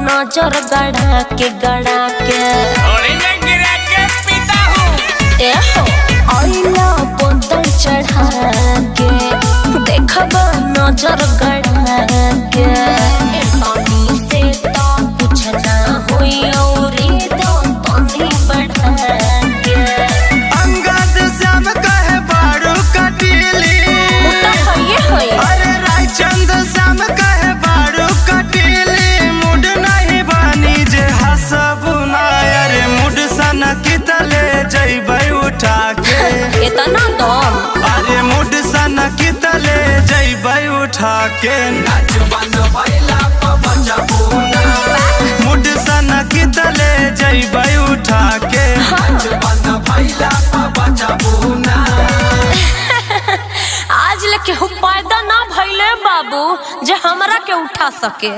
नजर गड़ा के ओरी में गिरा के पीता हूँ। आईला बोतल चढ़ा के देखब नजर गड़ा के पानी से तो कुछ ना होई औरी तो तनी बढ़ा के अंगद श्याम कहे बारू कटीली अरे रायचंद श्याम कहे बारू कटीली मुड नहीं बानी जे हसबू ना अरे मुड सन की तले जइबै उठा के इतना दम अरे मुड सन की तले जइबै उठा के मुड सन की तले जइबै उठा के आज लेके पैदा ना भइले बाबू जे हमरा के उठा सके।